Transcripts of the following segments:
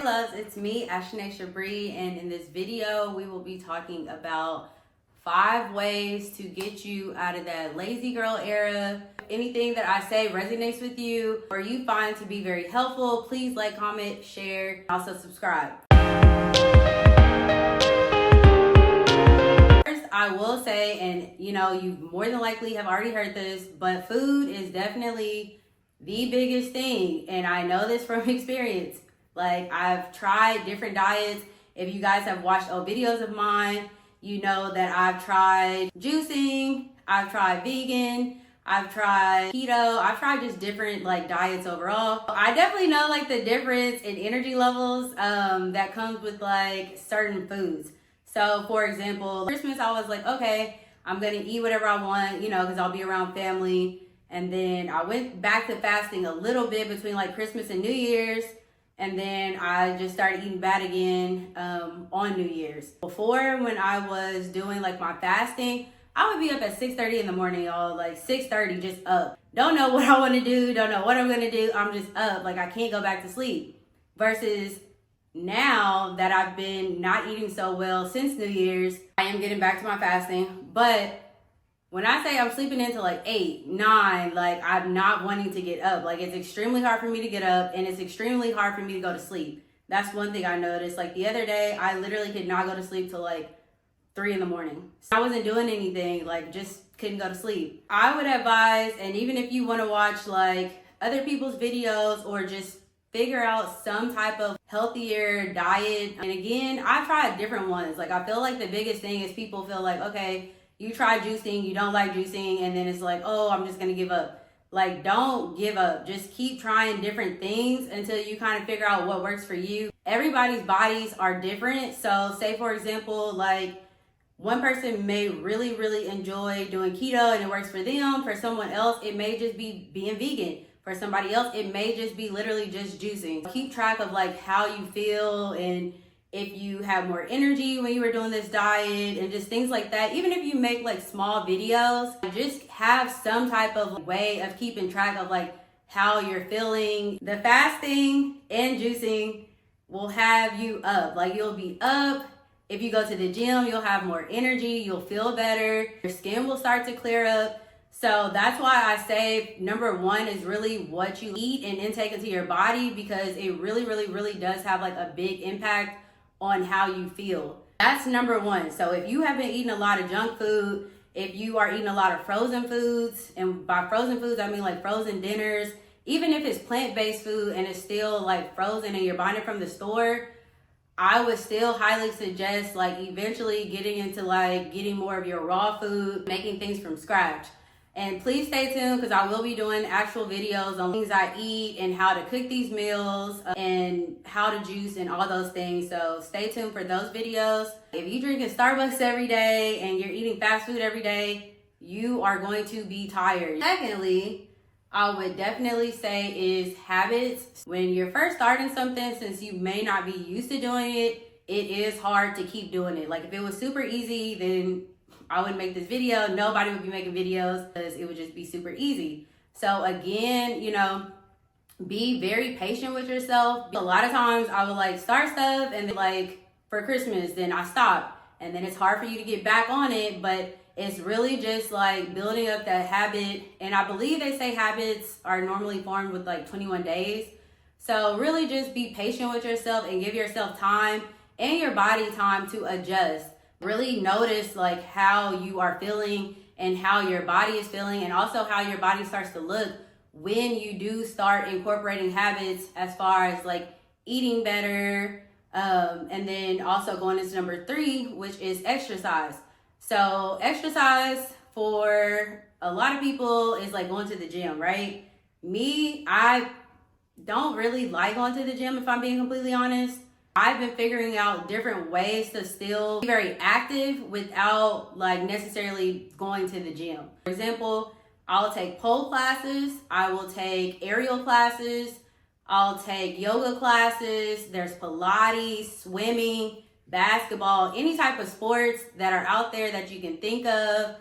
Hey loves, it's me, Ashanae Shabri, and in this video, we will be talking about 5 ways to get you out of that lazy girl era. If anything that I say resonates with you or you find to be very helpful, please like, comment, share, also subscribe. First, I will say, and you more than likely have already heard this, but food is definitely the biggest thing, and I know this from experience. Like, I've tried different diets. If you guys have watched old videos of mine, you know that I've tried juicing, I've tried vegan, I've tried keto, I've tried just different diets overall. I definitely know the difference in energy levels that comes with certain foods. So for example, Christmas, I was like, okay, I'm gonna eat whatever I want, because I'll be around family. And then I went back to fasting a little bit between Christmas and New Year's. And then I just started eating bad again on New Year's. Before, when I was doing my fasting, I would be up at 6:30 in the morning, y'all. 6:30, just up. Don't know what I want to do. Don't know what I'm going to do. I'm just up. I can't go back to sleep. Versus now that I've been not eating so well since New Year's, I am getting back to my fasting. But when I say I'm sleeping into 8, 9, I'm not wanting to get up. It's extremely hard for me to get up, and it's extremely hard for me to go to sleep. That's one thing I noticed. The other day, I literally could not go to sleep till 3 in the morning. So I wasn't doing anything, just couldn't go to sleep. I would advise, and even if you want to watch other people's videos or just figure out some type of healthier diet. And again, I've tried different ones. I feel the biggest thing is people feel okay, you try juicing, you don't like juicing, and then it's oh, I'm just gonna give up. Don't give up. Just keep trying different things until you kind of figure out what works for you. Everybody's bodies are different. So say for example, one person may really, really enjoy doing keto and it works for them. For someone else, it may just be being vegan. For somebody else, it may just be literally just juicing. Keep track of how you feel, and if you have more energy when you were doing this diet, and just things like that. Even if you make small videos, just have some type of way of keeping track of how you're feeling. The fasting and juicing will have you up. You'll be up. If you go to the gym, you'll have more energy, you'll feel better, your skin will start to clear up. So that's why I say number 1 is really what you eat and intake into your body, because it really, really, really does have a big impact on how you feel. That's number 1. So if you have been eating a lot of junk food, if you are eating a lot of frozen foods, and by frozen foods, I mean frozen dinners, even if it's plant-based food and it's still frozen and you're buying it from the store, I would still highly suggest eventually getting into getting more of your raw food, making things from scratch. And please stay tuned, because I will be doing actual videos on things I eat and how to cook these meals and how to juice and all those things. So stay tuned for those videos. If you're drinking Starbucks every day and you're eating fast food every day, you are going to be tired. Secondly, I would definitely say is habits. When you're first starting something, since you may not be used to doing it, it is hard to keep doing it. If it was super easy, then I wouldn't make this video. Nobody would be making videos, because it would just be super easy. So again, be very patient with yourself. A lot of times I would start stuff, and then for Christmas, then I stop. And then it's hard for you to get back on it, but it's really just building up that habit. And I believe they say habits are normally formed with 21 days. So really just be patient with yourself and give yourself time and your body time to adjust. Really notice how you are feeling and how your body is feeling, and also how your body starts to look when you do start incorporating habits as far as eating better, and then also going into number 3, which is exercise. So exercise for a lot of people is going to the gym, right? Me, I don't really like going to the gym, if I'm being completely honest. I've been figuring out different ways to still be very active without necessarily going to the gym. For example, I'll take pole classes, I will take aerial classes, I'll take yoga classes, there's Pilates, swimming, basketball, any type of sports that are out there that you can think of.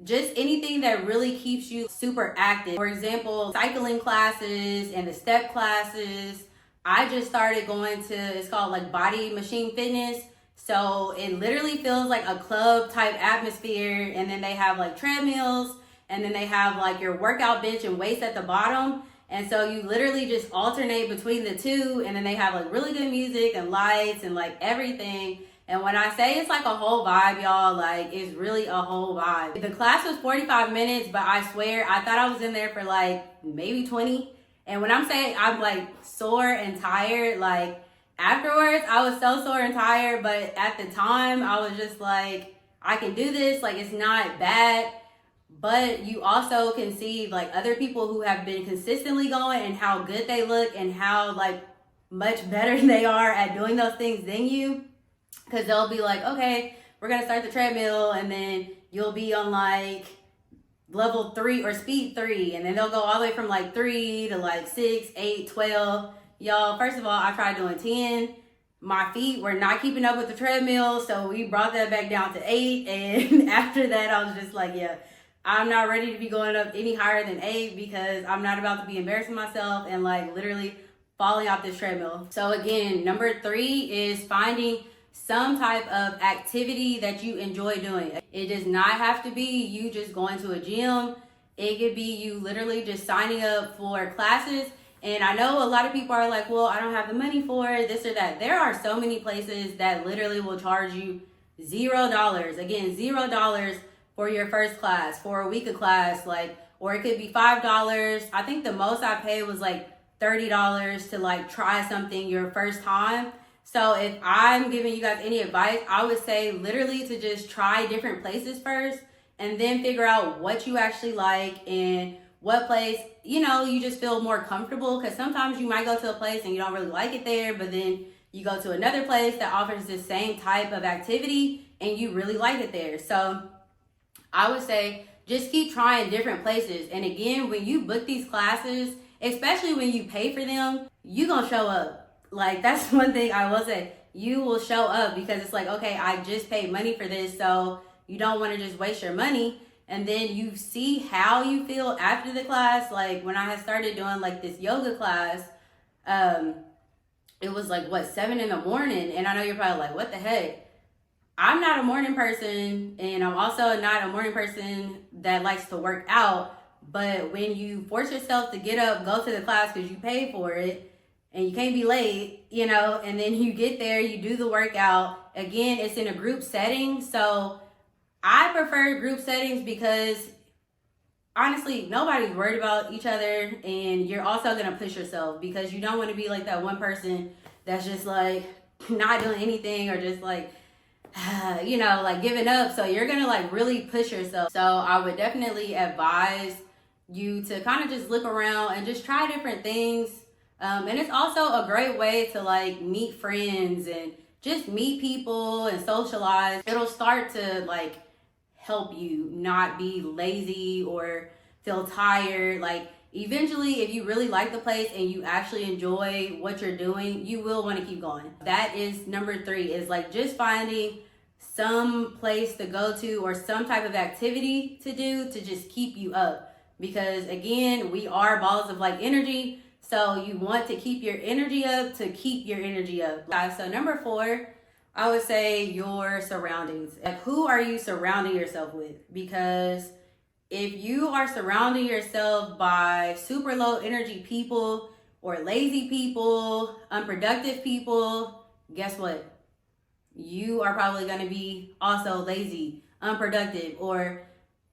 Just anything that really keeps you super active. For example, cycling classes and the step classes, I just started going to, it's called like Body Machine Fitness. So it literally feels like a club type atmosphere. And then they have like treadmills, and then they have like your workout bench and weights at the bottom. And so you literally just alternate between the two. And then they have like really good music and lights and like everything. And when I say it's like a whole vibe, y'all, like it's really a whole vibe. The class was 45 minutes, but I swear I thought I was in there for like maybe 20. And when I'm saying I'm like sore and tired, like afterwards I was so sore and tired, but at the time I was just like, I can do this, like it's not bad. But you also can see like other people who have been consistently going and how good they look and how like much better they are at doing those things than you. Because they'll be like, okay, we're going to start the treadmill, and then you'll be on like level 3 or speed 3. And then they'll go all the way from like 3 to like 6, 8, 12. Y'all, first of all, I tried doing 10. My feet were not keeping up with the treadmill. So we brought that back down to 8. And after that, I was just like, yeah, I'm not ready to be going up any higher than 8 because I'm not about to be embarrassing myself and like literally falling off this treadmill. So again, number 3 is finding some type of activity that you enjoy doing. It does not have to be you just going to a gym. It could be you literally just signing up for classes. And I know a lot of people are like, well, I don't have the money for it, this or that. There are so many places that literally will charge you $0. Again, $0 for your first class, for a week of class, like, or it could be $5. I think the most I paid was like $30 to like try something your first time. So if I'm giving you guys any advice, I would say literally to just try different places first and then figure out what you actually like and what place, you know, you just feel more comfortable. Because sometimes you might go to a place and you don't really like it there, but then you go to another place that offers the same type of activity and you really like it there. So I would say just keep trying different places. And again, when you book these classes, especially when you pay for them, you're going to show up. Like, that's one thing I will say. You will show up because it's like, okay, I just paid money for this, so you don't want to just waste your money. And then you see how you feel after the class. Like, when I had started doing, like, this yoga class, it was, like, 7 in the morning? And I know you're probably like, what the heck? I'm not a morning person, and I'm also not a morning person that likes to work out. But when you force yourself to get up, go to the class because you paid for it, and you can't be late, you know, and then you get there, you do the workout. Again, it's in a group setting. So I prefer group settings because honestly, nobody's worried about each other, and you're also going to push yourself because you don't want to be like that one person that's just like not doing anything or just like, you know, like giving up. So you're going to like really push yourself. So I would definitely advise you to kind of just look around and just try different things. And it's also a great way to like meet friends and just meet people and socialize. It'll start to like help you not be lazy or feel tired. Like eventually, if you really like the place and you actually enjoy what you're doing, you will want to keep going. That is number 3, is like just finding some place to go to or some type of activity to do to just keep you up. Because again, we are balls of like energy. So you want to keep your energy up to keep your energy up. So number 4, I would say your surroundings. Like, who are you surrounding yourself with? Because if you are surrounding yourself by super low energy people or lazy people, unproductive people, guess what? You are probably going to be also lazy, unproductive. Or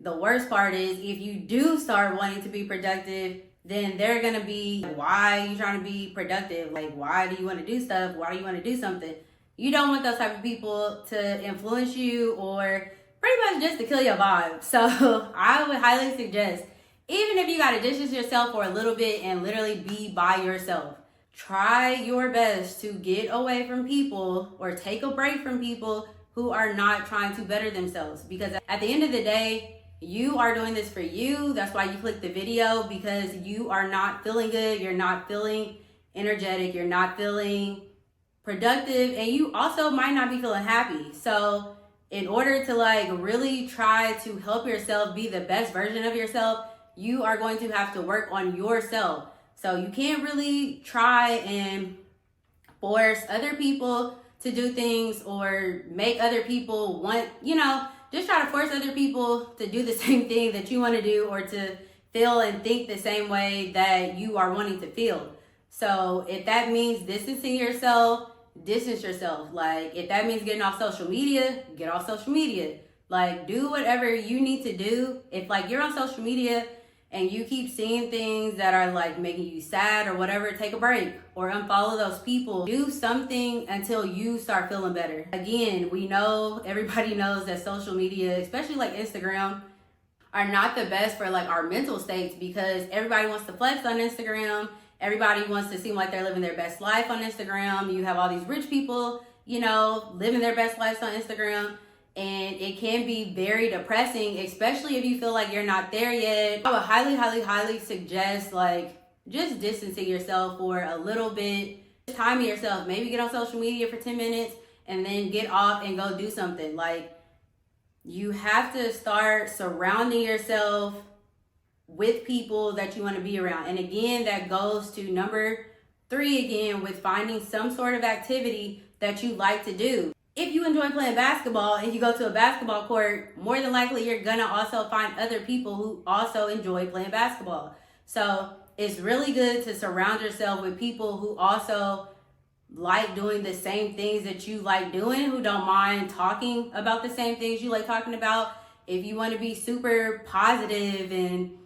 the worst part is if you do start wanting to be productive, then they're going to be, why are you trying to be productive? Like, why do you want to do stuff? Why do you want to do something? You don't want those type of people to influence you or pretty much just to kill your vibe. So I would highly suggest, even if you got to distance yourself for a little bit and literally be by yourself, try your best to get away from people or take a break from people who are not trying to better themselves. Because at the end of the day, you are doing this for you. That's why you click the video, because you are not feeling good. You're not feeling energetic. You're not feeling productive. And you also might not be feeling happy. So in order to like really try to help yourself be the best version of yourself, you are going to have to work on yourself. So you can't really try and force other people to do things or make other people want, just try to force other people to do the same thing that you want to do or to feel and think the same way that you are wanting to feel. So if that means distancing yourself, distance yourself. Like if that means getting off social media, get off social media. Like do whatever you need to do. If like you're on social media and you keep seeing things that are like making you sad or whatever, take a break or unfollow those people. Do something until you start feeling better. Again, we know, everybody knows that social media, especially like Instagram, are not the best for like our mental states because everybody wants to flex on Instagram. Everybody wants to seem like they're living their best life on Instagram. You have all these rich people, living their best lives on Instagram. And it can be very depressing, especially if you feel like you're not there yet. I would highly, highly, highly suggest like just distancing yourself for a little bit. Time yourself. Maybe get on social media for 10 minutes and then get off and go do something. Like you have to start surrounding yourself with people that you want to be around. And again, that goes to number 3 again with finding some sort of activity that you like to do. If you enjoy playing basketball and you go to a basketball court, more than likely you're gonna also find other people who also enjoy playing basketball. So it's really good to surround yourself with people who also like doing the same things that you like doing, who don't mind talking about the same things you like talking about. If you want to be super positive and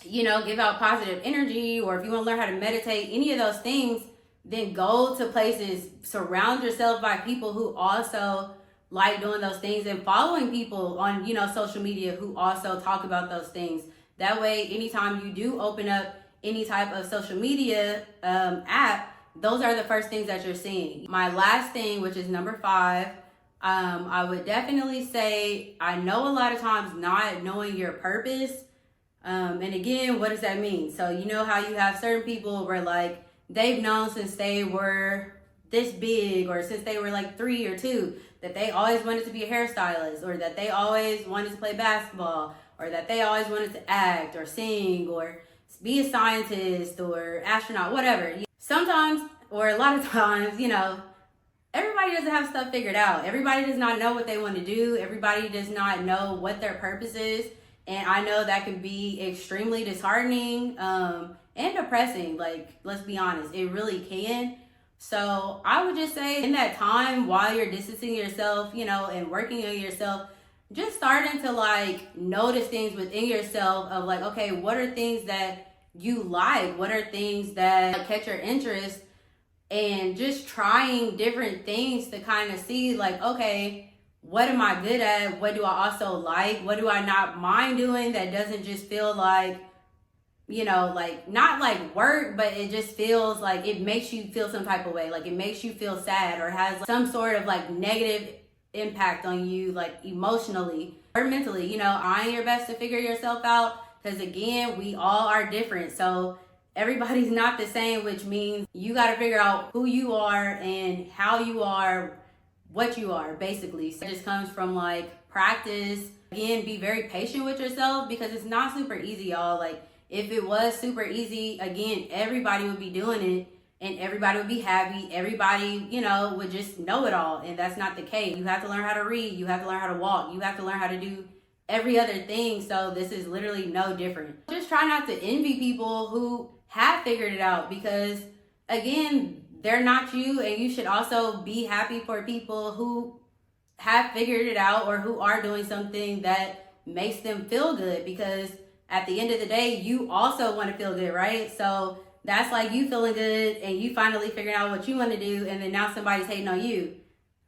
give out positive energy, or if you want to learn how to meditate, any of those things, then go to places, surround yourself by people who also like doing those things and following people on, social media who also talk about those things. That way, anytime you do open up any type of social media app, those are the first things that you're seeing. My last thing, which is number 5, I would definitely say, I know a lot of times not knowing your purpose. And again, what does that mean? So you know how you have certain people where like they've known since they were this big or since they were like 3 or 2 that they always wanted to be a hairstylist, or that they always wanted to play basketball, or that they always wanted to act or sing or be a scientist or astronaut, whatever. Sometimes, or a lot of times, everybody doesn't have stuff figured out. Everybody does not know what they want to do. Everybody does not know what their purpose is. And I know that can be extremely disheartening and depressing. Like, let's be honest, it really can. So I would just say in that time while you're distancing yourself, and working on yourself, just starting to like notice things within yourself of like, okay, what are things that you like? What are things that catch your interest? And just trying different things to kind of see like, okay, what am I good at? What do I also like? What do I not mind doing that doesn't just feel like, like not like work, but it just feels like it makes you feel some type of way. Like it makes you feel sad or has like some sort of like negative impact on you, like emotionally or mentally, eyeing your best to figure yourself out. Because again, we all are different. So everybody's not the same, which means you got to figure out who you are and how you are, what you are, basically. So it just comes from like practice. Again, be very patient with yourself because it's not super easy, y'all. Like if it was super easy, again, everybody would be doing it and everybody would be happy. Everybody, would just know it all. And that's not the case. You have to learn how to read. You have to learn how to walk. You have to learn how to do every other thing. So this is literally no different. Just try not to envy people who have figured it out because again, they're not you, and you should also be happy for people who have figured it out or who are doing something that makes them feel good, because at the end of the day, you also want to feel good, right? So that's like you feeling good and you finally figuring out what you want to do, and then now somebody's hating on you.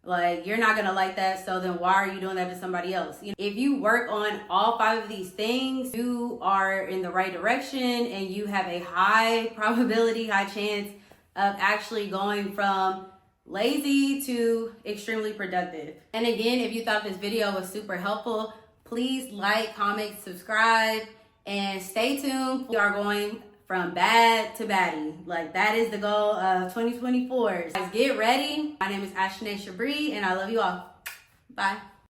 Like, you're not going to like that, so then why are you doing that to somebody else? If you work on all 5 of these things, you are in the right direction and you have a high probability, high chance of actually going from lazy to extremely productive. And again, if you thought this video was super helpful, please like, comment, subscribe, and stay tuned. We are going from bad to baddie. Like, that is the goal of 2024. Guys, get ready. My name is Ashnae Shabri, and I love you all. Bye.